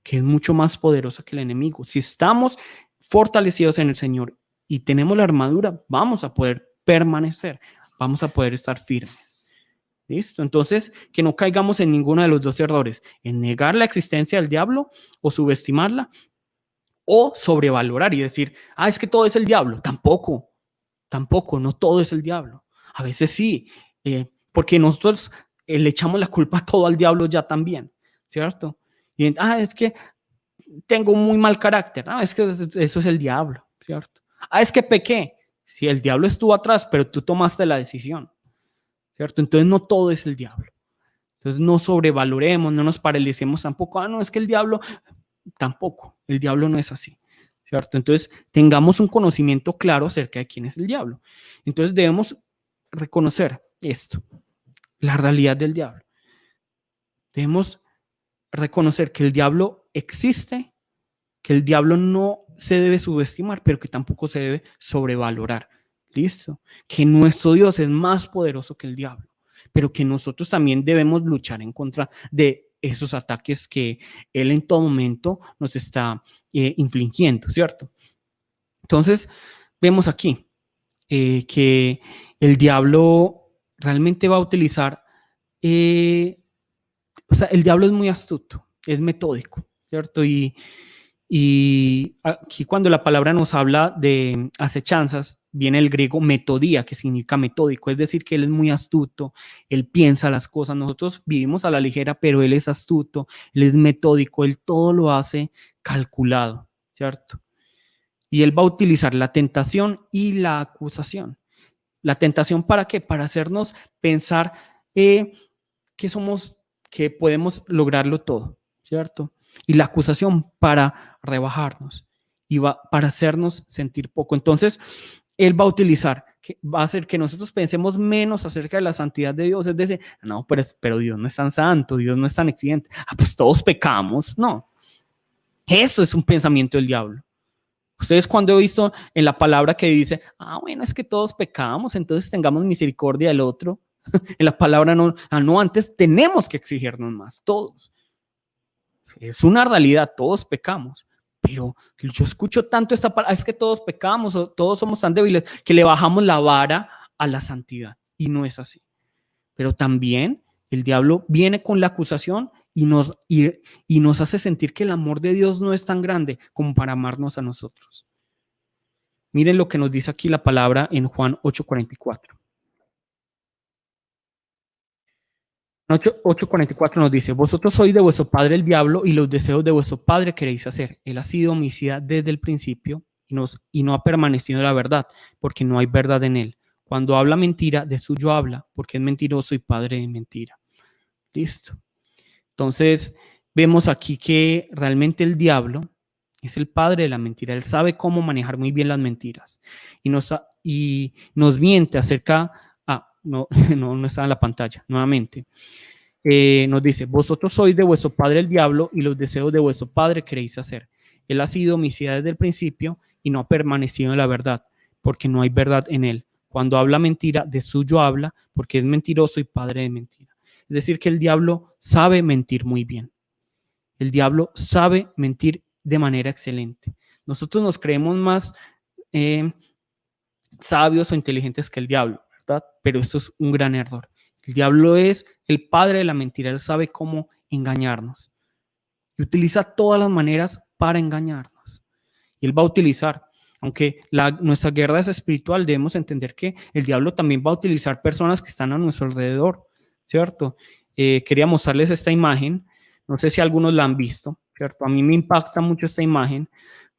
que es mucho más poderosa que el enemigo. Si estamos fortalecidos en el Señor y tenemos la armadura, vamos a poder permanecer, vamos a poder estar firmes. ¿Listo? Entonces, que no caigamos en ninguno de los dos errores, en negar la existencia del diablo o subestimarla o sobrevalorar y decir, es que todo es el diablo. Tampoco, no todo es el diablo. A veces sí, porque nosotros le echamos la culpa todo al diablo ya también, ¿cierto? Y es que tengo un muy mal carácter. Es que eso es el diablo, ¿cierto? Es que pequé. Si el diablo estuvo atrás, pero tú tomaste la decisión, ¿cierto? Entonces no todo es el diablo. Entonces no sobrevaloremos, no nos paralicemos tampoco. No, es que el diablo, tampoco. El diablo no es así, ¿cierto? Entonces tengamos un conocimiento claro acerca de quién es el diablo. Entonces debemos reconocer esto, la realidad del diablo. Debemos reconocer que el diablo existe, que el diablo no se debe subestimar, pero que tampoco se debe sobrevalorar. ¿Listo? Que nuestro Dios es más poderoso que el diablo, pero que nosotros también debemos luchar en contra de esos ataques que Él en todo momento nos está infligiendo, ¿cierto? Entonces, vemos aquí que el diablo realmente va a utilizar, el diablo es muy astuto, es metódico, ¿cierto? Y aquí cuando la palabra nos habla de acechanzas, viene el griego metodía, que significa metódico, es decir, que él es muy astuto, él piensa las cosas, nosotros vivimos a la ligera, pero él es astuto, él es metódico, él todo lo hace calculado, ¿cierto? Y él va a utilizar la tentación y la acusación. ¿La tentación para qué? Para hacernos pensar que podemos lograrlo todo, ¿cierto? Y la acusación para rebajarnos y para hacernos sentir poco. Entonces, él va a hacer que nosotros pensemos menos acerca de la santidad de Dios. Es decir, no, pero Dios no es tan santo, Dios no es tan exigente. Pues todos pecamos. No, eso es un pensamiento del diablo. Ustedes cuando he visto en la palabra que dice, bueno, es que todos pecamos, entonces tengamos misericordia del otro. En la palabra no, no, antes tenemos que exigirnos más, todos. Es una realidad, todos pecamos. Pero yo escucho tanto esta palabra, es que todos pecamos, o todos somos tan débiles, que le bajamos la vara a la santidad. Y no es así. Pero también el diablo viene con la acusación y nos hace sentir que el amor de Dios no es tan grande como para amarnos a nosotros. Miren lo que nos dice aquí la palabra en Juan 8:44. 8:44 nos dice: vosotros sois de vuestro padre el diablo, y los deseos de vuestro padre queréis hacer. Él ha sido homicida desde el principio y no ha permanecido en la verdad, porque no hay verdad en él. Cuando habla mentira, de suyo habla, porque es mentiroso y padre de mentira. Listo. Entonces, vemos aquí que realmente el diablo es el padre de la mentira. Él sabe cómo manejar muy bien las mentiras y nos miente acerca. No, no está en la pantalla, nuevamente. Nos dice: vosotros sois de vuestro padre el diablo, y los deseos de vuestro padre queréis hacer. Él ha sido homicida desde el principio y no ha permanecido en la verdad, porque no hay verdad en él. Cuando habla mentira, de suyo habla, porque es mentiroso y padre de mentira. Es decir, que el diablo sabe mentir muy bien. El diablo sabe mentir de manera excelente. Nosotros nos creemos más sabios o inteligentes que el diablo, ¿verdad? Pero esto es un gran error. El diablo es el padre de la mentira. Él sabe cómo engañarnos y utiliza todas las maneras para engañarnos. Y él va a utilizar, aunque nuestra guerra es espiritual, debemos entender que el diablo también va a utilizar personas que están a nuestro alrededor, ¿cierto? Quería mostrarles esta imagen. No sé si algunos la han visto, ¿cierto? A mí me impacta mucho esta imagen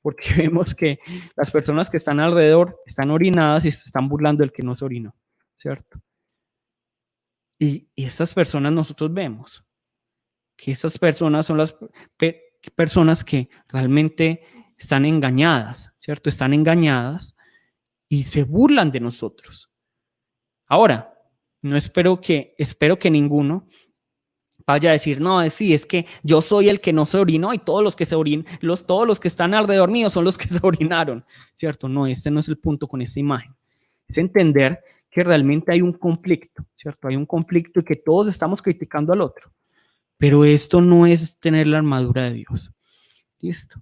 porque vemos que las personas que están alrededor están orinadas y se están burlando del que no se orinó, ¿cierto? Y estas personas nosotros vemos que estas personas son las personas que realmente están engañadas, ¿cierto? Están engañadas y se burlan de nosotros. Ahora, no espero que ninguno vaya a decir: no, sí, es que yo soy el que no se orinó y todos los que se todos los que están alrededor mío son los que se orinaron, ¿cierto? No, este no es el punto con esta imagen. Es entender que realmente hay un conflicto, ¿cierto? Hay un conflicto y que todos estamos criticando al otro. Pero esto no es tener la armadura de Dios. Listo.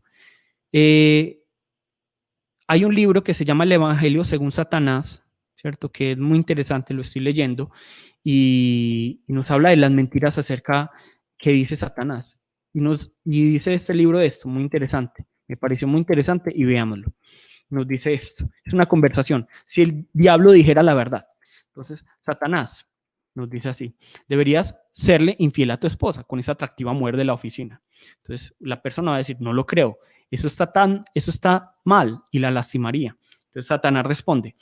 Hay un libro que se llama El Evangelio según Satanás, ¿cierto? Que es muy interesante, lo estoy leyendo, y nos habla de las mentiras acerca que dice Satanás. Y dice este libro esto, muy interesante. Me pareció muy interesante y veámoslo. Nos dice esto. Es una conversación. Si el diablo dijera la verdad. Entonces, Satanás nos dice así: deberías serle infiel a tu esposa con esa atractiva mujer de la oficina. Entonces, la persona va a decir: no lo creo. Eso está mal y la lastimaría. Entonces, Satanás responde: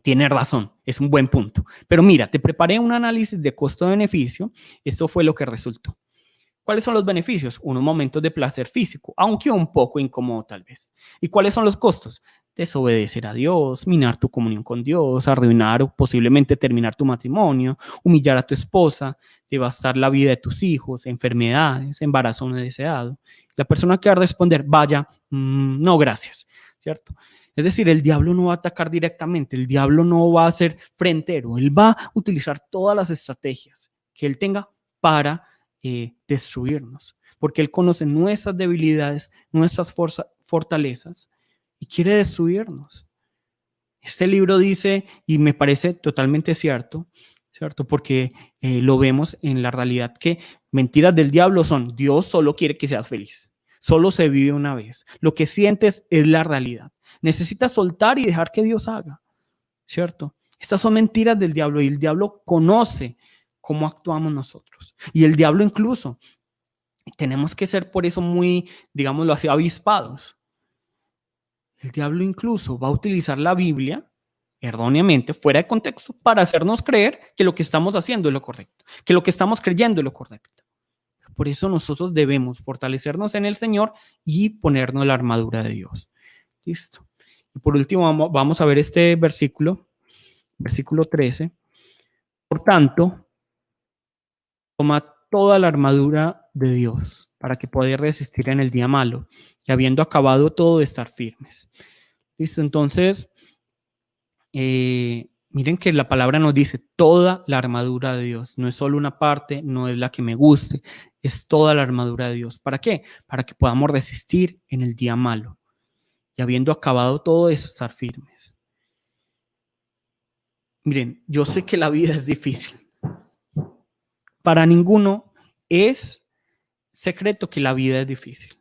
tienes razón, es un buen punto. Pero mira, te preparé un análisis de costo-beneficio. Esto fue lo que resultó. ¿Cuáles son los beneficios? Unos momentos de placer físico, aunque un poco incómodo tal vez. ¿Y cuáles son los costos? Desobedecer a Dios, minar tu comunión con Dios, arruinar o posiblemente terminar tu matrimonio, humillar a tu esposa, devastar la vida de tus hijos, enfermedades, embarazo no deseado. La persona que va a responder: vaya, no, gracias, ¿cierto? Es decir, el diablo no va a atacar directamente, el diablo no va a ser frentero, él va a utilizar todas las estrategias que él tenga para destruirnos, porque él conoce nuestras debilidades, nuestras fortalezas y quiere destruirnos. Este libro dice, y me parece totalmente cierto, porque lo vemos en la realidad, que mentiras del diablo son: Dios solo quiere que seas feliz, solo se vive una vez, lo que sientes es la realidad, necesitas soltar y dejar que Dios haga, ¿cierto? Estas son mentiras del diablo y el diablo conoce cómo actuamos nosotros. Y el diablo incluso, tenemos que ser por eso muy, digámoslo así, avispados. El diablo incluso va a utilizar la Biblia erróneamente, fuera de contexto, para hacernos creer que lo que estamos haciendo es lo correcto, que lo que estamos creyendo es lo correcto. Por eso nosotros debemos fortalecernos en el Señor y ponernos la armadura de Dios. Listo. Y por último vamos a ver este versículo 13. Por tanto, toma toda la armadura de Dios para que podáis resistir en el día malo y, habiendo acabado todo, estar firmes. Listo, entonces, Miren que la palabra nos dice toda la armadura de Dios. No es solo una parte, no es la que me guste, es toda la armadura de Dios. ¿Para qué? Para que podamos resistir en el día malo. Y habiendo acabado todo eso, estar firmes. Miren, yo sé que la vida es difícil. Para ninguno es secreto que la vida es difícil.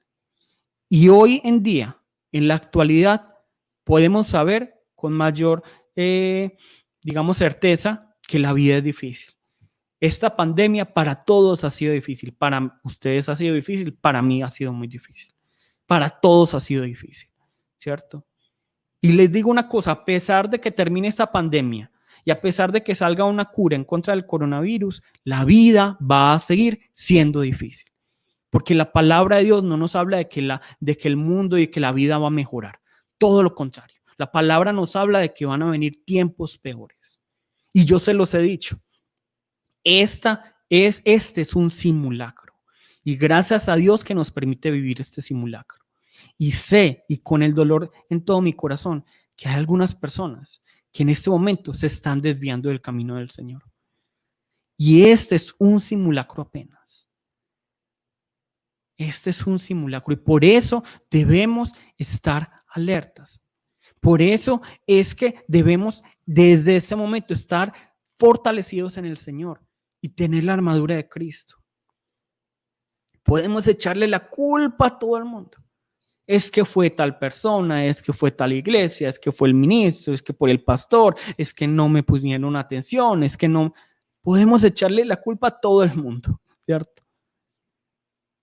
Y hoy en día, en la actualidad, podemos saber con mayor, digamos, certeza que la vida es difícil. Esta pandemia para todos ha sido difícil. Para ustedes ha sido difícil, para mí ha sido muy difícil. Para todos ha sido difícil, ¿cierto? Y les digo una cosa, a pesar de que termine esta pandemia y a pesar de que salga una cura en contra del coronavirus, la vida va a seguir siendo difícil. Porque la palabra de Dios no nos habla de que el mundo y que la vida va a mejorar. Todo lo contrario. La palabra nos habla de que van a venir tiempos peores. Y yo se los he dicho. Este es un simulacro. Y gracias a Dios que nos permite vivir este simulacro. Y sé, y con el dolor en todo mi corazón, que hay algunas personas que en este momento se están desviando del camino del Señor. Y este es un simulacro apenas. Este es un simulacro y por eso debemos estar alertas. Por eso es que debemos desde ese momento estar fortalecidos en el Señor y tener la armadura de Cristo. Podemos echarle la culpa a todo el mundo. Es que fue tal persona, es que fue tal iglesia, es que fue el ministro, es que por el pastor, es que no me pusieron atención, es que no. Podemos echarle la culpa a todo el mundo, ¿cierto?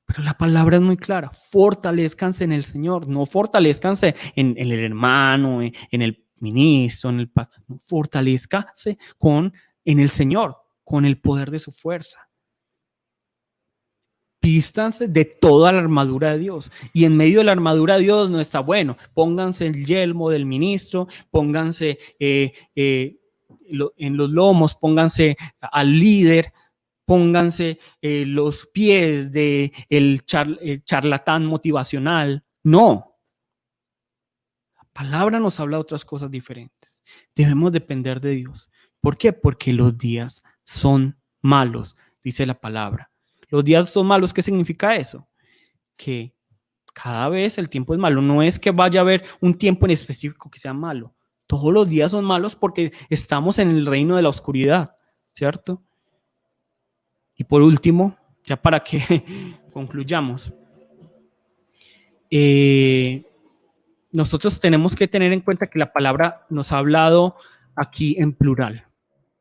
Pero la palabra es muy clara, fortalezcanse en el Señor, no fortalezcanse en el hermano, en el ministro, en el pastor, no, fortalezcanse en el Señor, con el poder de su fuerza. Vístanse de toda la armadura de Dios. Y en medio de la armadura de Dios no está bueno. Pónganse el yelmo del ministro, pónganse en los lomos, pónganse al líder, pónganse los pies del charlatán motivacional. No. La palabra nos habla de otras cosas diferentes. Debemos depender de Dios. ¿Por qué? Porque los días son malos, dice la palabra. Los días son malos, ¿qué significa eso? Que cada vez el tiempo es malo. No es que vaya a haber un tiempo en específico que sea malo. Todos los días son malos porque estamos en el reino de la oscuridad, ¿cierto? Y por último, ya para que concluyamos, nosotros tenemos que tener en cuenta que la palabra nos ha hablado aquí en plural,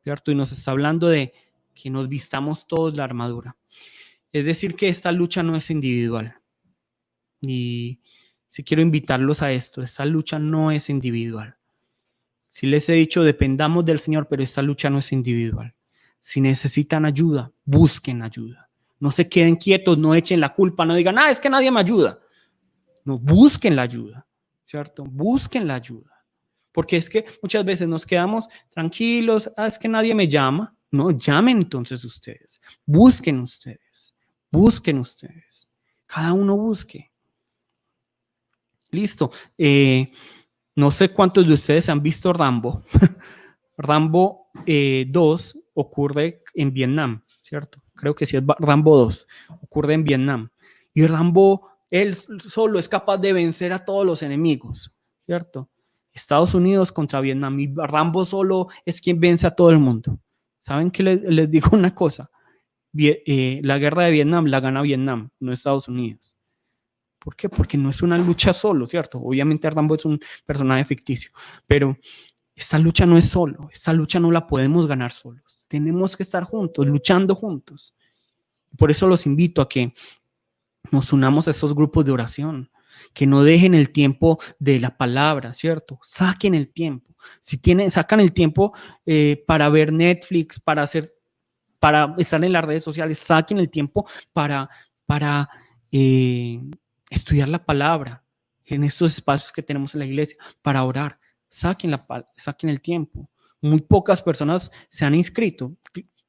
¿cierto? Y nos está hablando de que nos vistamos todos la armadura. Es decir, que esta lucha no es individual. Y si quiero invitarlos a esto, esta lucha no es individual. Si les he dicho, dependamos del Señor, pero esta lucha no es individual. Si necesitan ayuda, busquen ayuda. No se queden quietos, no echen la culpa, no digan, es que nadie me ayuda. No, busquen la ayuda, ¿cierto? Busquen la ayuda. Porque es que muchas veces nos quedamos tranquilos, es que nadie me llama. No, llamen entonces ustedes. Busquen ustedes. Busquen ustedes. Cada uno busque. Listo. No sé cuántos de ustedes han visto Rambo. Rambo 2 ocurre en Vietnam, ¿cierto? Creo que sí es Rambo 2. Ocurre en Vietnam. Y Rambo, él solo es capaz de vencer a todos los enemigos, ¿cierto? Estados Unidos contra Vietnam. Y Rambo solo es quien vence a todo el mundo. ¿Saben qué les digo una cosa? La guerra de Vietnam la gana Vietnam, no Estados Unidos. ¿Por qué? Porque no es una lucha solo, ¿cierto? Obviamente Rambo es un personaje ficticio, pero esta lucha no es solo, esta lucha no la podemos ganar solos. Tenemos que estar juntos, luchando juntos. Por eso los invito a que nos unamos a esos grupos de oración, que no dejen el tiempo de la palabra, ¿cierto? Saquen el tiempo. Si sacan el tiempo para ver Netflix, para estar en las redes sociales, saquen el tiempo para estudiar la palabra en estos espacios que tenemos en la iglesia, para orar. Saquen el tiempo. Muy pocas personas se han inscrito.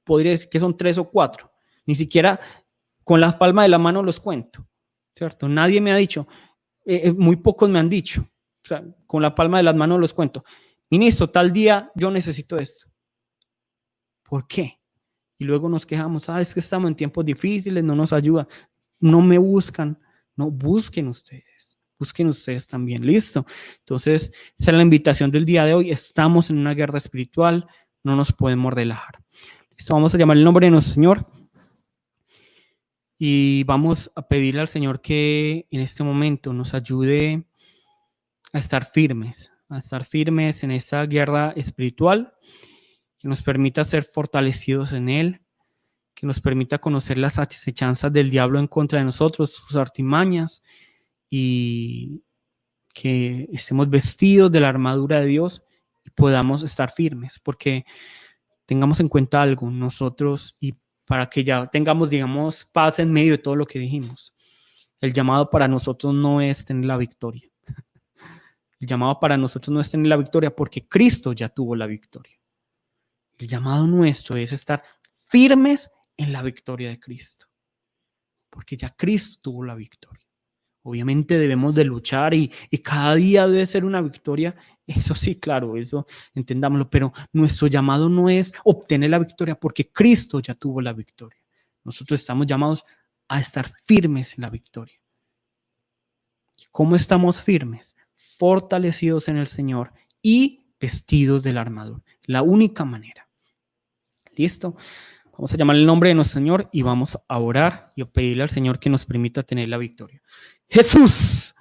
Podría decir que son 3 o 4. Ni siquiera con las palmas de la mano los cuento, ¿cierto? Nadie me ha dicho, muy pocos me han dicho, o sea, con la palma de las manos los cuento. Ministro, tal día yo necesito esto. ¿Por qué? Y luego nos quejamos, es que estamos en tiempos difíciles, no nos ayudan, no me buscan. No, busquen ustedes también, listo. Entonces, esa es la invitación del día de hoy. Estamos en una guerra espiritual, no nos podemos relajar. Listo, vamos a llamar el nombre de nuestro Señor y vamos a pedirle al Señor que en este momento nos ayude a estar firmes en esta guerra espiritual, que nos permita ser fortalecidos en Él, que nos permita conocer las acechanzas del diablo en contra de nosotros, sus artimañas, y que estemos vestidos de la armadura de Dios y podamos estar firmes, porque tengamos en cuenta algo nosotros, y para que ya tengamos, digamos, paz en medio de todo lo que dijimos. El llamado para nosotros no es tener la victoria. El llamado para nosotros no es tener la victoria porque Cristo ya tuvo la victoria. El llamado nuestro es estar firmes en la victoria de Cristo, porque ya Cristo tuvo la victoria. Obviamente debemos de luchar y cada día debe ser una victoria. Eso sí, claro, eso entendámoslo, pero nuestro llamado no es obtener la victoria porque Cristo ya tuvo la victoria. Nosotros estamos llamados a estar firmes en la victoria. ¿Cómo estamos firmes? Fortalecidos en el Señor y vestidos de la armadura. La única manera. ¿Listo? Vamos a llamar el nombre de nuestro Señor y vamos a orar y a pedirle al Señor que nos permita tener la victoria. Jesús,